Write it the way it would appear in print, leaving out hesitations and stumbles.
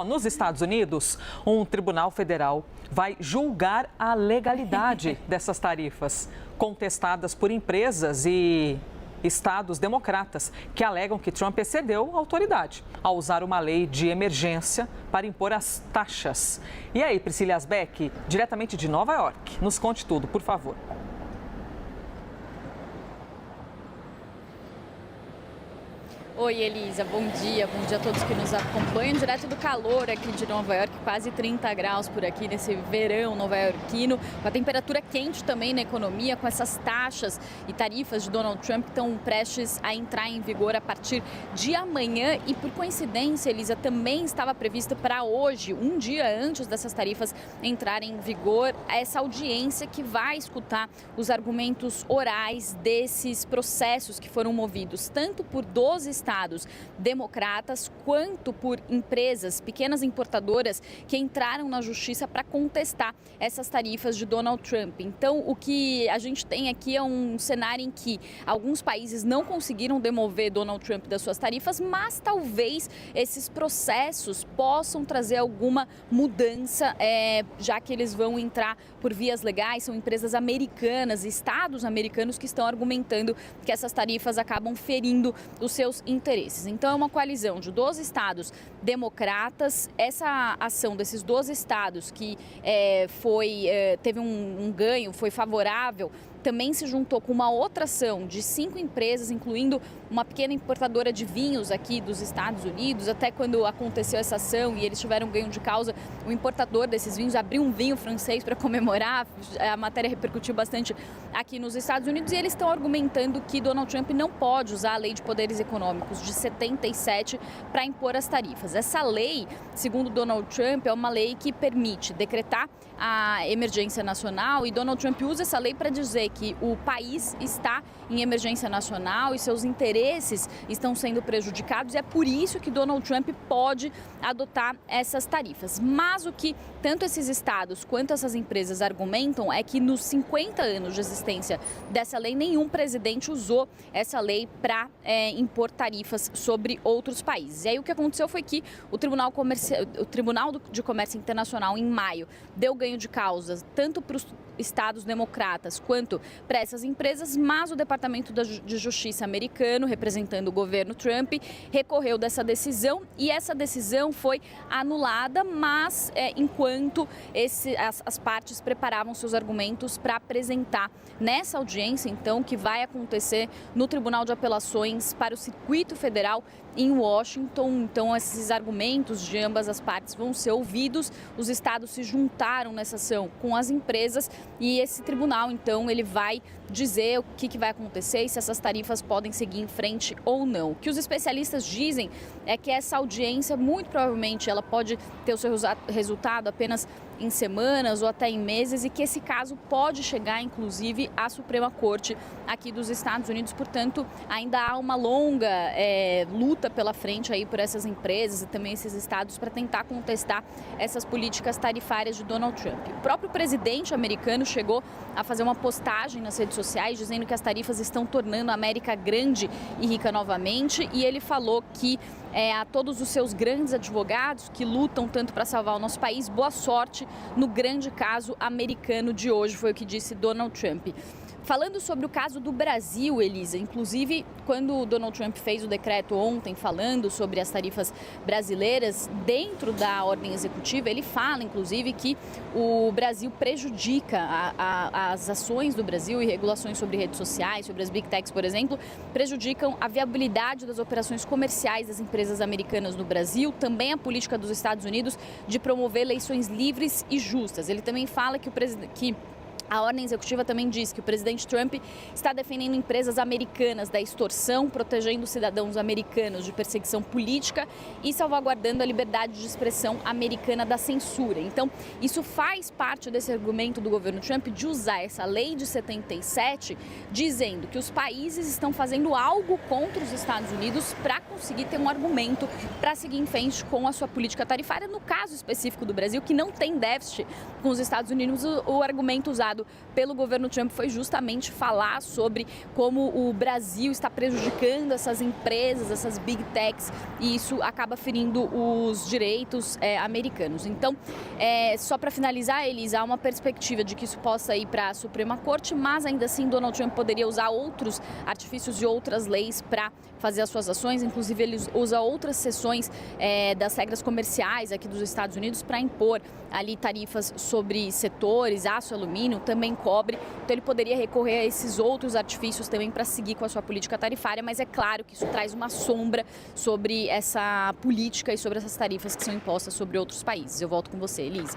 Nos Estados Unidos, um tribunal federal vai julgar a legalidade dessas tarifas, contestadas por empresas e estados democratas, que alegam que Trump excedeu a autoridade ao usar uma lei de emergência para impor as taxas. E aí, Priscila Asbeck, diretamente de Nova York, nos conte tudo, por favor. Oi, Elisa, bom dia a todos que nos acompanham, direto do calor aqui de Nova York, quase 30 graus por aqui nesse verão nova-iorquino, com a temperatura quente também na economia, com essas taxas e tarifas de Donald Trump que estão prestes a entrar em vigor a partir de amanhã e, por coincidência, Elisa, também estava prevista para hoje, um dia antes dessas tarifas entrarem em vigor, essa audiência que vai escutar os argumentos orais desses processos que foram movidos, tanto por 12 estados democratas, quanto por empresas, pequenas importadoras que entraram na justiça para contestar essas tarifas de Donald Trump. Então, o que a gente tem aqui é um cenário em que alguns países não conseguiram demover Donald Trump das suas tarifas, mas talvez esses processos possam trazer alguma mudança, já que eles vão entrar por vias legais, são empresas americanas, estados americanos que estão argumentando que essas tarifas acabam ferindo os seus interesses. Então, é uma coalizão de 12 estados democratas. Essa ação desses 12 estados que teve um ganho, foi favorável, também se juntou com uma outra ação de 5 empresas, incluindo uma pequena importadora de vinhos aqui dos Estados Unidos. Até quando aconteceu essa ação e eles tiveram ganho de causa, o importador desses vinhos abriu um vinho francês para comemorar. A matéria repercutiu bastante aqui nos Estados Unidos e eles estão argumentando que Donald Trump não pode usar a Lei de Poderes Econômicos de 77 para impor as tarifas. Essa lei, segundo Donald Trump, é uma lei que permite decretar a emergência nacional e Donald Trump usa essa lei para dizer que o país está em emergência nacional e seus interesses estão sendo prejudicados e é por isso que Donald Trump pode adotar essas tarifas. Mas o que tanto esses estados quanto essas empresas argumentam é que nos 50 anos de existência dessa lei, nenhum presidente usou essa lei para impor tarifas sobre outros países. E aí o que aconteceu foi que o Tribunal de Comércio Internacional, em maio, deu ganho de causa tanto para os estados democratas quanto para essas empresas, mas o Departamento de Justiça americano, representando o governo Trump, recorreu dessa decisão e essa decisão foi anulada, mas enquanto as partes preparavam seus argumentos para apresentar nessa audiência, então, que vai acontecer no Tribunal de Apelações para o Circuito Federal em Washington. Então, esses argumentos de ambas as partes vão ser ouvidos. Os estados se juntaram nessa ação com as empresas e esse tribunal, então, ele vai dizer o que vai acontecer e se essas tarifas podem seguir em frente ou não. O que os especialistas dizem é que essa audiência, muito provavelmente, ela pode ter o seu resultado apenas em semanas ou até em meses e que esse caso pode chegar, inclusive, à Suprema Corte aqui dos Estados Unidos. Portanto, ainda há uma longa luta pela frente aí por essas empresas e também esses estados para tentar contestar essas políticas tarifárias de Donald Trump. O próprio presidente americano chegou a fazer uma postagem nas redes sociais dizendo que as tarifas estão tornando a América grande e rica novamente e ele falou que a todos os seus grandes advogados que lutam tanto para salvar o nosso país, boa sorte no grande caso americano de hoje, foi o que disse Donald Trump. Falando sobre o caso do Brasil, Elisa, inclusive quando o Donald Trump fez o decreto ontem falando sobre as tarifas brasileiras, dentro da ordem executiva, ele fala inclusive que o Brasil prejudica as ações do Brasil e regulações sobre redes sociais, sobre as Big Techs, por exemplo, prejudicam a viabilidade das operações comerciais das empresas americanas no Brasil, também a política dos Estados Unidos de promover eleições livres e justas. Ele também fala que a ordem executiva também diz que o presidente Trump está defendendo empresas americanas da extorsão, protegendo cidadãos americanos de perseguição política e salvaguardando a liberdade de expressão americana da censura. Então, isso faz parte desse argumento do governo Trump de usar essa lei de 77, dizendo que os países estão fazendo algo contra os Estados Unidos para conseguir ter um argumento para seguir em frente com a sua política tarifária. No caso específico do Brasil, que não tem déficit com os Estados Unidos, o argumento usado usado pelo governo Trump foi justamente falar sobre como o Brasil está prejudicando essas empresas, essas big techs, e isso acaba ferindo os direitos americanos. Então, só para finalizar, Elisa, há uma perspectiva de que isso possa ir para a Suprema Corte, mas ainda assim Donald Trump poderia usar outros artifícios e outras leis para fazer as suas ações. Inclusive, ele usa outras seções das regras comerciais aqui dos Estados Unidos para impor ali tarifas sobre setores, aço, alumínio, também cobre. Então, ele poderia recorrer a esses outros artifícios também para seguir com a sua política tarifária, mas é claro que isso traz uma sombra sobre essa política e sobre essas tarifas que são impostas sobre outros países. Eu volto com você, Elisa.